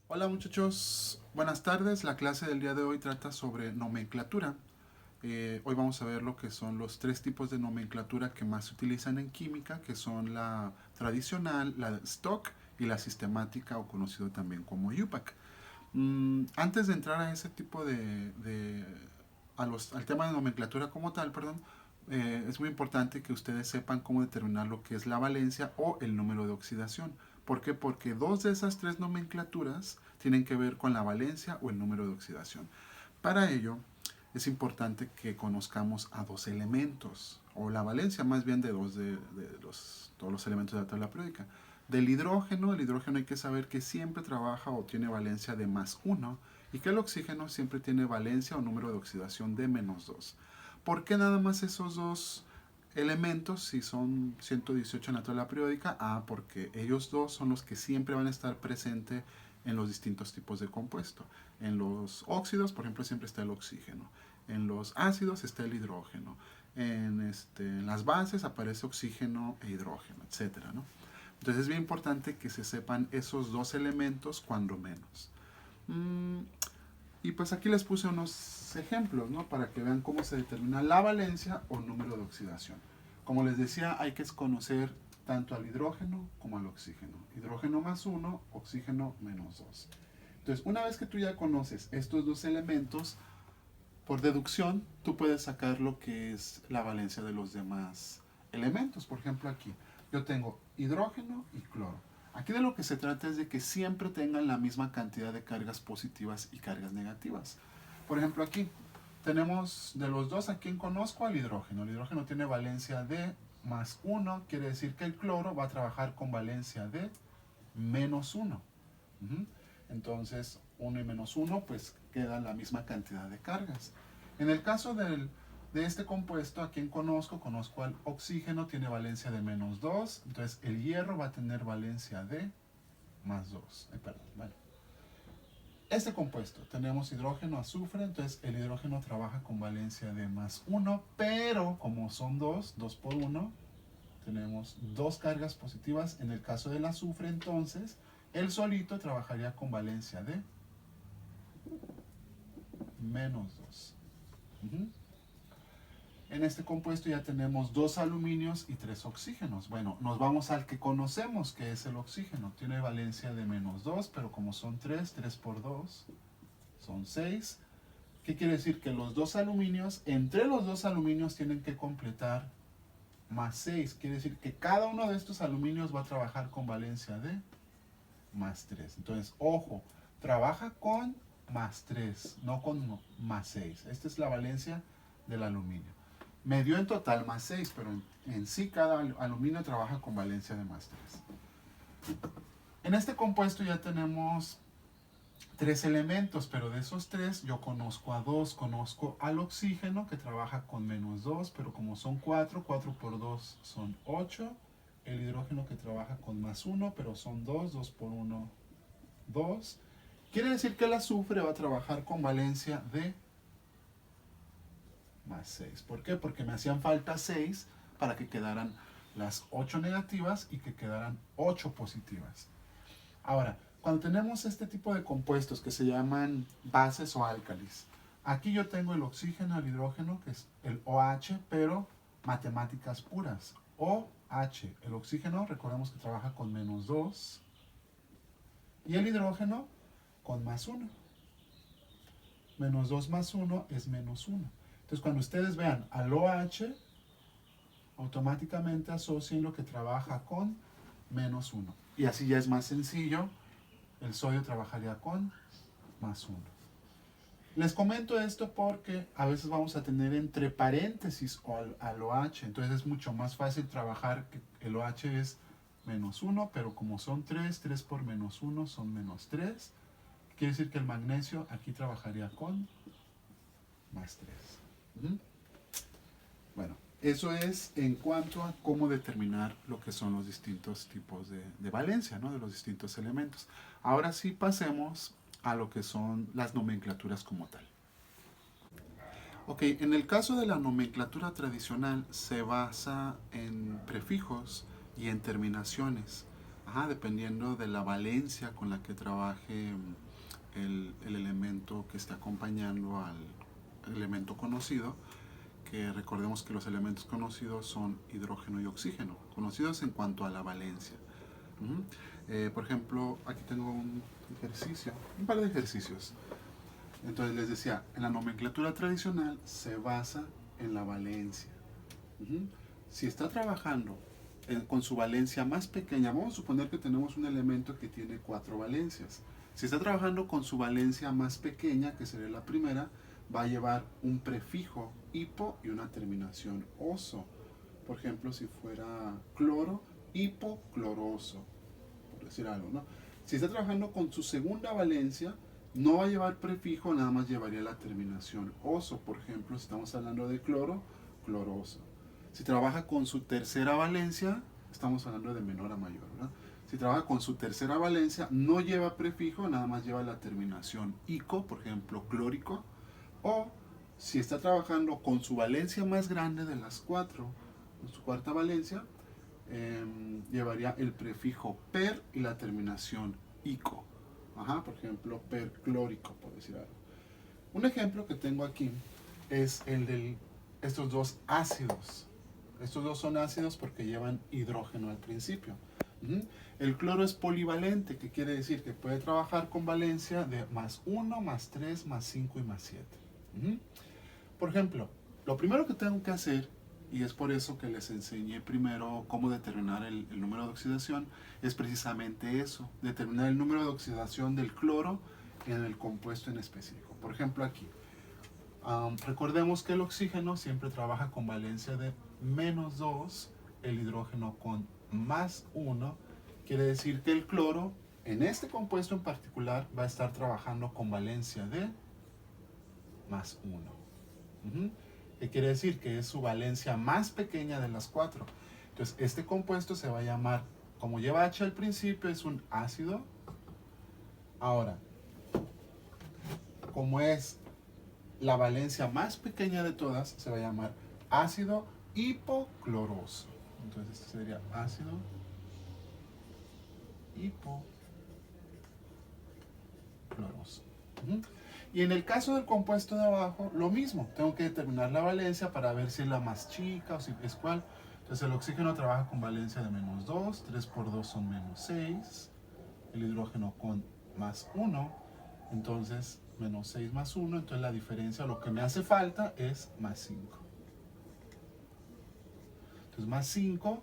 Hola muchachos, buenas tardes. La clase del día de hoy trata sobre nomenclatura. Hoy vamos a ver lo que son los tres tipos de nomenclatura que más se utilizan en química, que son la tradicional, la stock y la sistemática o conocido también como UPAC. Antes de entrar a ese tipo al tema de nomenclatura como tal, perdón, es muy importante que ustedes sepan cómo determinar lo que es la valencia o el número de oxidación. ¿Por qué? Porque dos de esas tres nomenclaturas tienen que ver con la valencia o el número de oxidación. Para ello, es importante que conozcamos a dos elementos, o la valencia más bien de todos los elementos de la tabla periódica. Del hidrógeno, el hidrógeno hay que saber que siempre trabaja o tiene valencia de más uno y que el oxígeno siempre tiene valencia o número de oxidación de menos 2. ¿Por qué nada más esos dos elementos si son 118 en la tabla periódica? Porque ellos dos son los que siempre van a estar presentes en los distintos tipos de compuesto. En los óxidos, por ejemplo, siempre está el oxígeno. En los ácidos está el hidrógeno. En las bases aparece oxígeno e hidrógeno, etcétera, ¿no? Entonces es bien importante que se sepan esos dos elementos cuando menos. Mm, y pues aquí les puse unos ejemplos, ¿no? Para que vean cómo se determina la valencia o número de oxidación. Como les decía, hay que conocer tanto al hidrógeno como al oxígeno. Hidrógeno más uno, oxígeno menos 2. Entonces, una vez que tú ya conoces estos dos elementos, por deducción, tú puedes sacar lo que es la valencia de los demás elementos. Por ejemplo, aquí yo tengo hidrógeno y cloro. Aquí de lo que se trata es de que siempre tengan la misma cantidad de cargas positivas y cargas negativas. Por ejemplo, aquí tenemos de los dos a quien conozco al hidrógeno. El hidrógeno tiene valencia de más uno, quiere decir que el cloro va a trabajar con valencia de menos uno. Entonces, uno y menos uno, pues quedan la misma cantidad de cargas. En el caso de este compuesto, a quien conozco, conozco al oxígeno, tiene valencia de menos 2, entonces el hierro va a tener valencia de más 2. Perdón, bueno. Este compuesto, tenemos hidrógeno, azufre, entonces el hidrógeno trabaja con valencia de más uno, pero como son dos por uno, tenemos dos cargas positivas. En el caso del azufre, entonces, el solito trabajaría con valencia de menos 2. En este compuesto ya tenemos dos aluminios y tres oxígenos. Bueno, nos vamos al que conocemos, que es el oxígeno. Tiene valencia de menos 2, pero como son 3 por 2 son 6. ¿Qué quiere decir? Que los dos aluminios, entre los dos aluminios tienen que completar más 6. Quiere decir que cada uno de estos aluminios va a trabajar con valencia de más 3. Entonces, ojo, trabaja con más 3, no con más 6. Esta es la valencia del aluminio. Me dio en total más 6, pero en sí cada aluminio trabaja con valencia de más 3. En este compuesto ya tenemos tres elementos, pero de esos tres yo conozco a dos. Conozco al oxígeno, que trabaja con menos 2, pero como son 4, 4 por 2 son 8. El hidrógeno, que trabaja con más uno, pero son 2, 2 por uno, 2. Quiere decir que el azufre va a trabajar con valencia de más 6. ¿Por qué? Porque me hacían falta 6 para que quedaran las 8 negativas y que quedaran 8 positivas. Ahora, cuando tenemos este tipo de compuestos que se llaman bases o álcalis, aquí yo tengo el oxígeno, el hidrógeno, que es el OH, pero matemáticas puras. OH, el oxígeno, recordemos que trabaja con menos 2, y el hidrógeno con más uno. Menos 2 más uno es menos uno. Entonces, cuando ustedes vean al OH, automáticamente asocien lo que trabaja con menos uno. Y así ya es más sencillo. El sodio trabajaría con más uno. Les comento esto porque a veces vamos a tener entre paréntesis al OH. Entonces es mucho más fácil trabajar que el OH es menos uno, pero como son 3, 3 por menos uno son menos 3. Quiere decir que el magnesio aquí trabajaría con más 3. Bueno, eso es en cuanto a cómo determinar lo que son los distintos tipos de valencia, ¿no? De los distintos elementos. Ahora sí pasemos a lo que son las nomenclaturas como tal. Ok, en el caso de la nomenclatura tradicional se basa en prefijos y en terminaciones. Ajá, dependiendo de la valencia con la que trabaje el elemento que esté acompañando al elemento conocido, que recordemos que los elementos conocidos son hidrógeno y oxígeno, conocidos en cuanto a la valencia. Ujú. Por ejemplo, aquí tengo un ejercicio, un par de ejercicios. Entonces les decía, en la nomenclatura tradicional se basa en la valencia. Ujú. Si está trabajando con su valencia más pequeña, vamos a suponer que tenemos un elemento que tiene 4 valencias. Si está trabajando con su valencia más pequeña, que sería la primera, va a llevar un prefijo hipo y una terminación oso. Por ejemplo, si fuera cloro, hipocloroso, por decir algo, ¿no? Si está trabajando con su segunda valencia, no va a llevar prefijo, nada más llevaría la terminación oso. Por ejemplo, si estamos hablando de cloro, cloroso. Si trabaja con su tercera valencia, estamos hablando de menor a mayor, ¿verdad? Si trabaja con su tercera valencia, no lleva prefijo, nada más lleva la terminación ico, por ejemplo, clórico. O si está trabajando con su valencia más grande de las 4, con su cuarta valencia, llevaría el prefijo per y la terminación ico. Ajá, por ejemplo, perclórico, por decir algo. Un ejemplo que tengo aquí es el de estos dos ácidos. Estos dos son ácidos porque llevan hidrógeno al principio. El cloro es polivalente, que quiere decir que puede trabajar con valencia de más 1, más 3, más 5 y más 7. Por ejemplo, lo primero que tengo que hacer, y es por eso que les enseñé primero cómo determinar el número de oxidación, es precisamente eso, determinar el número de oxidación del cloro en el compuesto en específico. Por ejemplo, aquí, recordemos que el oxígeno siempre trabaja con valencia de menos 2, el hidrógeno con más 1, quiere decir que el cloro, en este compuesto en particular, va a estar trabajando con valencia de más 1. ¿Qué quiere decir? Que es su valencia más pequeña de las 4. Entonces, este compuesto se va a llamar, como lleva H al principio, es un ácido. Ahora, como es la valencia más pequeña de todas, se va a llamar ácido hipocloroso. Entonces, este sería ácido hipocloroso. Y en el caso del compuesto de abajo, lo mismo. Tengo que determinar la valencia para ver si es la más chica o si es cuál. Entonces el oxígeno trabaja con valencia de menos 2, 3 por 2 son menos 6. El hidrógeno con más 1. Entonces menos 6 más 1. Entonces la diferencia, lo que me hace falta es más 5. Entonces más 5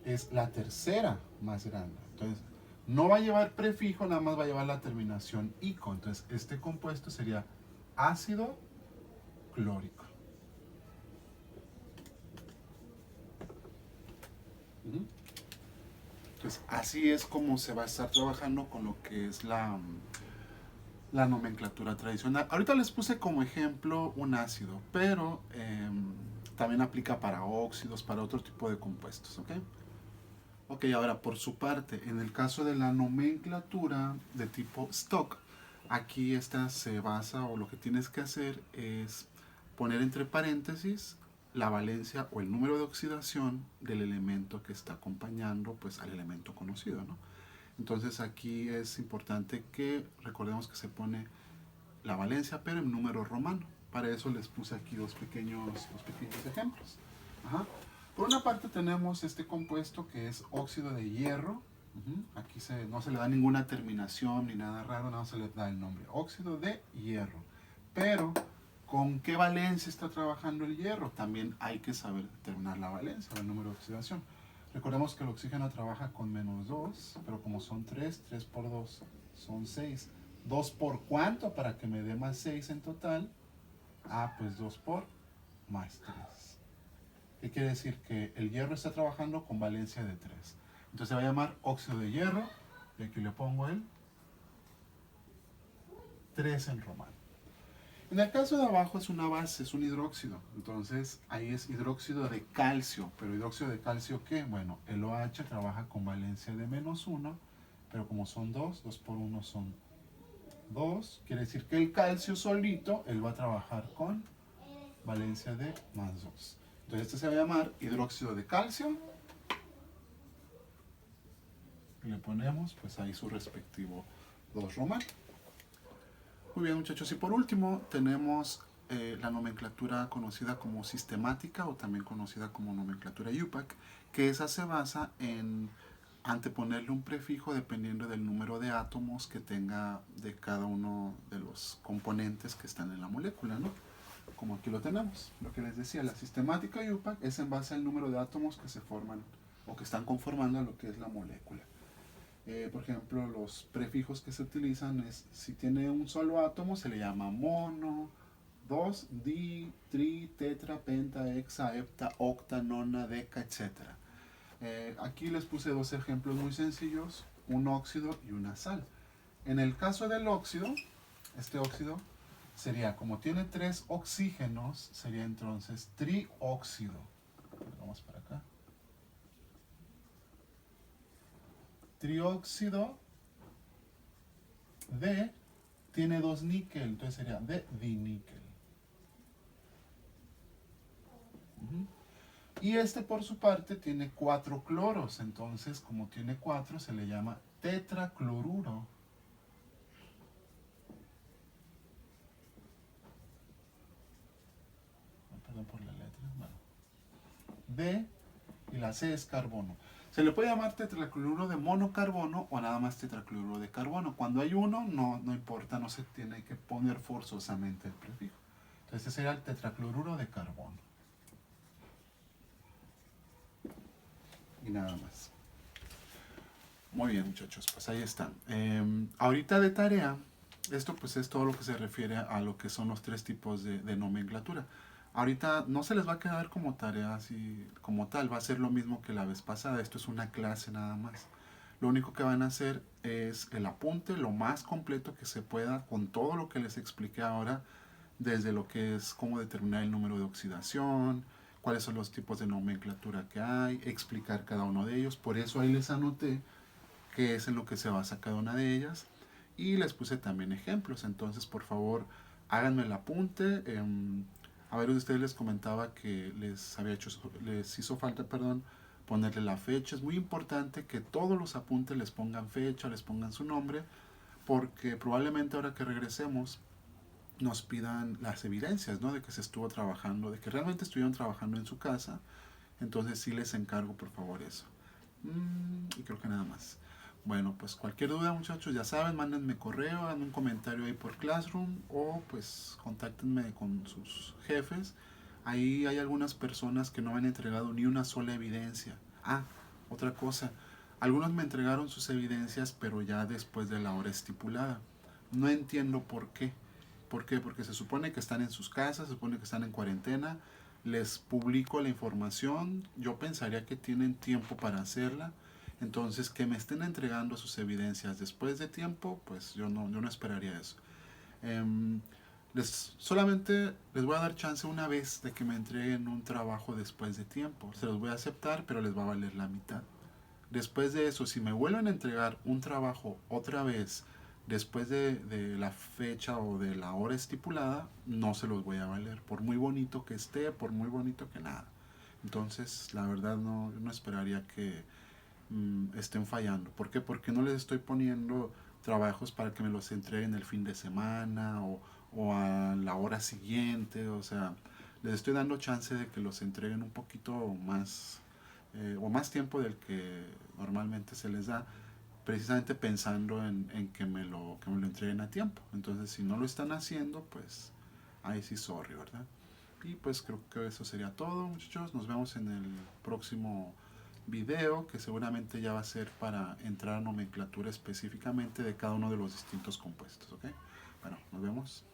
es la tercera más grande. Entonces no va a llevar prefijo, nada más va a llevar la terminación ico. Entonces este compuesto sería ácido clórico. Entonces así es como se va a estar trabajando con lo que es la nomenclatura tradicional. Ahorita les puse como ejemplo un ácido, pero también aplica para óxidos, para otro tipo de compuestos, ¿ok? Ok, ahora por su parte, en el caso de la nomenclatura de tipo stock, aquí esta se basa, o lo que tienes que hacer es poner entre paréntesis la valencia o el número de oxidación del elemento que está acompañando pues al elemento conocido, ¿no? Entonces aquí es importante que recordemos que se pone la valencia pero en número romano. Para eso les puse aquí dos pequeños ejemplos. Ajá. Por una parte tenemos este compuesto que es óxido de hierro. Aquí no se le da ninguna terminación ni nada raro, nada se le da el nombre, óxido de hierro. Pero, ¿con qué valencia está trabajando el hierro? También hay que saber determinar la valencia, el número de oxidación. Recordemos que el oxígeno trabaja con menos 2, pero como son 3, 3 por 2 son 6. ¿2 por cuánto para que me dé más 6 en total? Pues 2 por más 3. ¿Qué quiere decir? Que el hierro está trabajando con valencia de 3. Entonces se va a llamar óxido de hierro, y aquí le pongo el 3 en romano. En el caso de abajo es una base, es un hidróxido. Entonces ahí es hidróxido de calcio. ¿Pero hidróxido de calcio qué? Bueno, el OH trabaja con valencia de menos 1, pero como son 2, 2 por 1 son 2. Quiere decir que el calcio solito, él va a trabajar con valencia de más 2. Entonces este se va a llamar hidróxido de calcio y le ponemos pues ahí su respectivo 2 romano. Muy bien, muchachos, y por último tenemos la nomenclatura conocida como sistemática o también conocida como nomenclatura UPAC, que esa se basa en anteponerle un prefijo dependiendo del número de átomos que tenga de cada uno de los componentes que están en la molécula, ¿no? Como aquí lo tenemos. Lo que les decía, la sistemática UPAC es en base al número de átomos que se forman o que están conformando lo que es la molécula. Por ejemplo, los prefijos que se utilizan es, si tiene un solo átomo, se le llama mono, dos, di, tri, tetra, penta, hexa, hepta, octa, nona, deca, etc. Aquí les puse dos ejemplos muy sencillos, un óxido y una sal. En el caso del óxido, este óxido sería, como tiene 3 oxígenos, sería entonces trióxido. Vamos para acá. Trióxido de tiene 2 níquel, entonces sería de diníquel. Y este por su parte tiene 4 cloros, entonces como tiene 4 se le llama tetracloruro. Perdón por la letra. Bueno. D y la C es carbono. Se le puede llamar tetracloruro de monocarbono o nada más tetracloruro de carbono. Cuando hay uno, no importa, no se tiene que poner forzosamente el prefijo. Entonces este sería el tetracloruro de carbono. Y nada más. Muy bien, muchachos, pues ahí están. Ahorita de tarea, esto pues es todo lo que se refiere a lo que son los 3 tipos de nomenclatura. Ahorita no se les va a quedar como tarea así como tal, va a ser lo mismo que la vez pasada, esto es una clase nada más. Lo único que van a hacer es el apunte lo más completo que se pueda con todo lo que les expliqué ahora, desde lo que es cómo determinar el número de oxidación, cuáles son los tipos de nomenclatura que hay, explicar cada uno de ellos. Por eso ahí les anoté qué es en lo que se basa cada una de ellas y les puse también ejemplos. Entonces, por favor, háganme el apunte. A ver, ustedes les comentaba que les hizo falta, perdón, ponerle la fecha. Es muy importante que todos los apuntes les pongan fecha, les pongan su nombre, porque probablemente ahora que regresemos nos pidan las evidencias, ¿no? De que se estuvo trabajando, de que realmente estuvieron trabajando en su casa. Entonces sí les encargo por favor eso. Y creo que nada más. Bueno, pues cualquier duda, muchachos, ya saben, mándenme correo, hagan un comentario ahí por Classroom o pues contáctenme con sus jefes. Ahí hay algunas personas que no me han entregado ni una sola evidencia. Ah, otra cosa. Algunos me entregaron sus evidencias, pero ya después de la hora estipulada. No entiendo por qué. ¿Por qué? Porque se supone que están en sus casas, se supone que están en cuarentena. Les publico la información. Yo pensaría que tienen tiempo para hacerla. Entonces, que me estén entregando sus evidencias después de tiempo, pues yo no esperaría eso. Em, solamente les voy a dar chance una vez de que me entreguen un trabajo después de tiempo. Se los voy a aceptar, pero les va a valer la mitad. Después de eso, si me vuelven a entregar un trabajo otra vez después de la fecha o de la hora estipulada, no se los voy a valer. Por muy bonito que esté, por muy bonito que nada. Entonces, la verdad no esperaría que estén fallando. ¿Por qué? Porque no les estoy poniendo trabajos para que me los entreguen el fin de semana o a la hora siguiente. O sea, les estoy dando chance de que los entreguen un poquito más o más tiempo del que normalmente se les da, precisamente pensando en que me lo entreguen a tiempo. Entonces, si no lo están haciendo, pues ahí sí, sorry, ¿verdad? Y pues creo que eso sería todo, muchachos. Nos vemos en el próximo video, que seguramente ya va a ser para entrar a nomenclatura específicamente de cada uno de los distintos compuestos, ¿ok? Bueno, nos vemos.